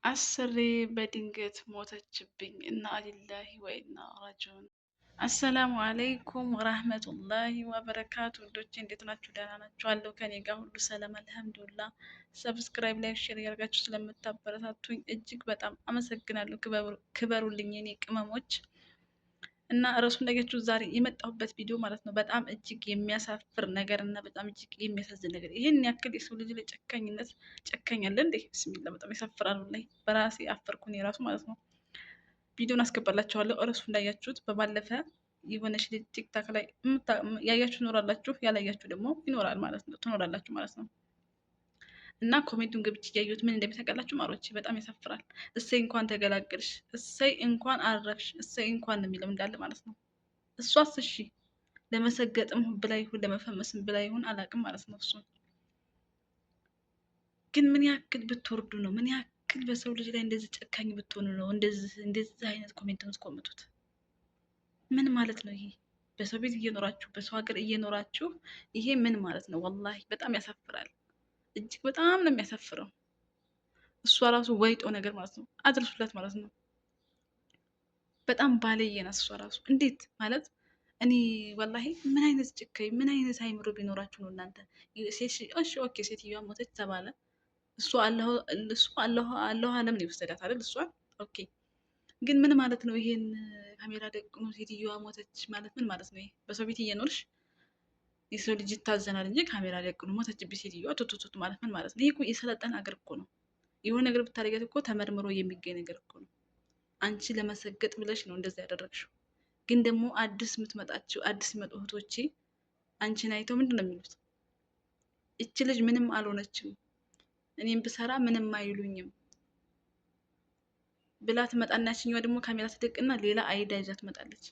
አስሬ በድንገት ሞተችብኝ። እና ሊላሂ ወኢና ራጂዑን። አሰላሙ አለይኩም ወራህመቱላሂ ወበረካቱ። ውዶቼ እንዴት ናችሁ? ደህና ናችሁ? አለው ከኔ ጋር ሁሉ ሰላም አልሐምዱሊላህ። ሰብስክራይብ፣ ላይክ፣ ሼር ያደርጋችሁ ስለምታበረታቱኝ እጅግ በጣም አመሰግናለሁ። ክበሩልኝ የኔ ቅመሞች። እና ርዕሱ እንዳያችሁ ዛሬ የመጣሁበት ቪዲዮ ማለት ነው በጣም እጅግ የሚያሳፍር ነገር እና በጣም እጅግ የሚያሳዝን ነገር። ይህን ያክል የሰው ልጅ ላይ ጨካኝነት ጨካኛለ እንዴ? ብስሚላ በጣም ያሳፍራሉ። ላይ በራሴ አፈርኩኝ የራሱ ማለት ነው። ቪዲዮን አስገባላችኋለሁ። ርዕሱ እንዳያችሁት በባለፈ የሆነች ልጅ ቲክታክ ላይ ያያችሁ ትኖራላችሁ፣ ያላያችሁ ደግሞ ይኖራል ማለት ነው ትኖራላችሁ ማለት ነው። እና ኮሜንቱን ገብቼ እያየሁት ምን እንደሚታውቃላችሁ ማሮች፣ በጣም ያሳፍራል። እሰይ እንኳን ተገላገልሽ፣ እሰይ እንኳን አረፍሽ፣ እሰይ እንኳን ነው የሚለው እንዳለ ማለት ነው። እሷስ እሺ ለመሰገጥም ብላ ይሁን ለመፈመስም ብላ ይሁን አላውቅም ማለት ነው። እሱን ግን ምን ያክል ብትወርዱ ነው? ምን ያክል በሰው ልጅ ላይ እንደዚህ ጨካኝ ብትሆኑ ነው እንደዚህ አይነት ኮሜንት የምትኮምቱት? ምን ማለት ነው ይሄ? በሰው ቤት እየኖራችሁ በሰው ሀገር እየኖራችሁ ይሄ ምን ማለት ነው? ወላሂ በጣም ያሳፍራል። እጅግ በጣም ነው የሚያሳፍረው። እሷ ራሱ ወይጦ ነገር ማለት ነው። አድርሱላት ማለት ነው። በጣም ባለየ ናት እሷ ራሱ። እንዴት ማለት እኔ ወላሂ ምን አይነት ጭካኝ ምን አይነት አይምሮ ቢኖራችሁ ነው እናንተ? እሺ ኦኬ፣ ሴትዮዋ ሞተች ተባለ። እሱ አላሁ አለም ነው የወሰዳት አይደል? እሷን ኦኬ። ግን ምን ማለት ነው? ይሄን ካሜራ ደቅኖ ሴትዮዋ ሞተች ማለት ምን ማለት ነው? ይሄ በሰው ቤት እየኖርሽ የሰው ልጅ ይታዘናል እንጂ ካሜራ ደቅኖ ሞተችብኝ ሴትዮዋ ቱቱቱት ማለት ምን ማለት ነው? ይሄ እኮ የሰለጠነ ሀገር እኮ ነው። የሆነ ነገር ብታደርጊያት እኮ ተመርምሮ የሚገኝ ነገር እኮ ነው። አንቺ ለመሰገጥ ብለሽ ነው እንደዛ ያደረግሽው። ግን ደግሞ አዲስ የሚመጡ እህቶቼ አንቺን አይተው ምንድን ነው የሚሉት? እች ልጅ ምንም አልሆነችም፣ እኔም ብሰራ ምንም አይሉኝም ብላ ትመጣና ያችኛዋ ደግሞ ካሜራ ትደቅና ሌላ አይዳ ይዛ ትመጣለች።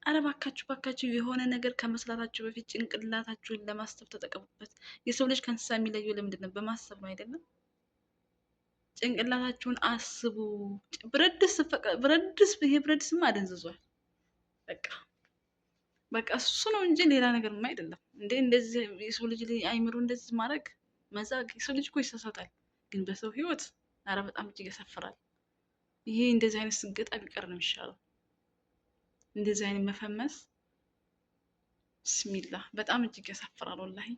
አረ ባካችሁ ባካችሁ፣ የሆነ ነገር ከመስራታችሁ በፊት ጭንቅላታችሁን ለማሰብ ተጠቀሙበት። የሰው ልጅ ከእንስሳ የሚለየው ለምንድን ነው? በማሰብ ነው አይደለም? ጭንቅላታችሁን አስቡ። ይሄ ብረድስማ አደንዝዟል። በቃ እሱ ነው እንጂ ሌላ ነገርማ አይደለም። እንደዚህ የሰው ልጅ አይምሮ እንደዚህ ማድረግ መዛግ። የሰው ልጅ እኮ ይሳሳታል፣ ግን በሰው ህይወት አረ በጣም እጅግ ያሳፍራል። ይሄ እንደዚህ አይነት ስገጣ ቢቀር ነው የሚሻለው። እንደዚህ አይነት መፈመስ ብስሚላ በጣም እጅግ ያሳፍራል ወላሂ።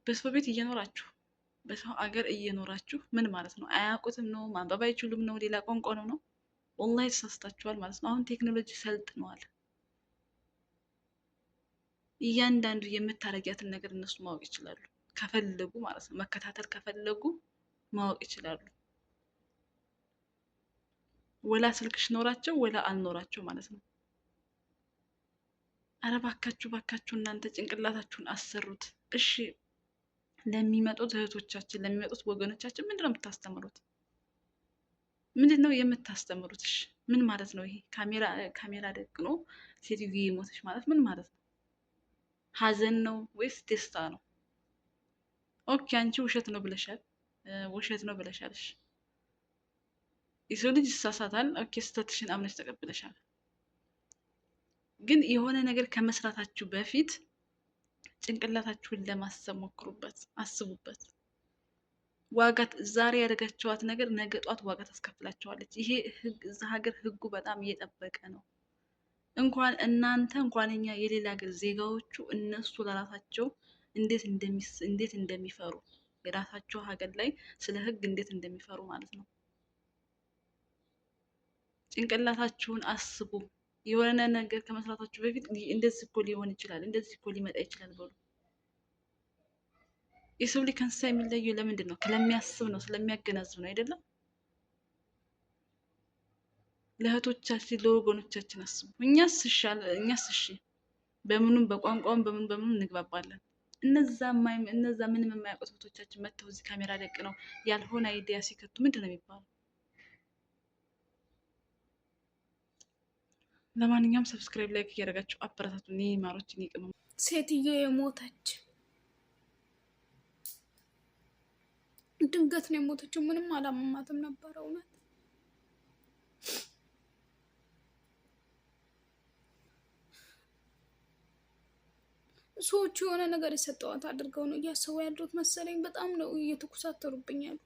በሰው ቤት እየኖራችሁ በሰው አገር እየኖራችሁ ምን ማለት ነው? አያውቁትም ነው? ማንበብ አይችሉም ነው? ሌላ ቋንቋ ነው? ወላሂ ተሳስታችኋል ማለት ነው። አሁን ቴክኖሎጂ ሰልጥነዋል። እያንዳንዱ የምታረጊያትን ነገር እነሱ ማወቅ ይችላሉ ከፈለጉ ማለት ነው። መከታተል ከፈለጉ ማወቅ ይችላሉ። ወላ ስልክሽ ኖራቸው ወላ አልኖራቸው ማለት ነው። አረ ባካችሁ ባካችሁ እናንተ ጭንቅላታችሁን አሰሩት። እሺ ለሚመጡት እህቶቻችን ለሚመጡት ወገኖቻችን ምንድን ነው የምታስተምሩት? ምንድን ነው የምታስተምሩት? እሺ ምን ማለት ነው ይሄ? ካሜራ ደግኖ ሴትዮ የሞተች ማለት ምን ማለት ነው? ሀዘን ነው ወይስ ደስታ ነው? ኦኬ አንቺ ውሸት ነው ብለሻል፣ ውሸት ነው ብለሻል። እሺ የሰው ልጅ ይሳሳታል። ኦኬ ስህተትሽን አምነሽ ተቀብለሻል። ግን የሆነ ነገር ከመስራታችሁ በፊት ጭንቅላታችሁን ለማሰብ ሞክሩበት፣ አስቡበት። ዛሬ ያደረጋችኋት ነገር ነገ ጧት ዋጋ ታስከፍላችኋለች። ይሄ እዛ ሀገር ህጉ በጣም እየጠበቀ ነው። እንኳን እናንተ እንኳን እኛ የሌላ ሀገር ዜጋዎቹ እነሱ ለራሳቸው እንዴት እንደሚፈሩ የራሳቸው ሀገር ላይ ስለ ህግ እንዴት እንደሚፈሩ ማለት ነው። ጭንቅላታችሁን አስቡ። የሆነ ነገር ከመስራታችሁ በፊት እንደዚህ እኮ ሊሆን ይችላል፣ እንደዚህ እኮ ሊመጣ ይችላል በሉ። የሰው ልጅ ከእንስሳ የሚለየው ለምንድን ነው? ስለሚያስብ ነው፣ ስለሚያገናዝብ ነው አይደለም? ለእህቶቻችን ለወገኖቻችን አስቡ። እኛስ እሺ በምኑም በቋንቋውም በምኑም እንግባባለን። እነዛ ምንም የማያውቁት እህቶቻችን መጥተው እዚህ ካሜራ ደቅ ነው ያልሆነ አይዲያ ሲከቱ ምንድን ነው የሚባለው? ለማንኛውም ሰብስክራይብ ላይክ እያደረጋችሁ አበረታቱን። እኔ ማሮች እኔ ቅመም ሴትዮ የሞተች ድንገት ነው የሞተችው። ምንም አላመማትም ነበረ። እውነት ሰዎቹ የሆነ ነገር የሰጠዋት አድርገው ነው እያሰቡ ያሉት መሰለኝ። በጣም ነው እየተኮሳተሩብኝ ያሉ።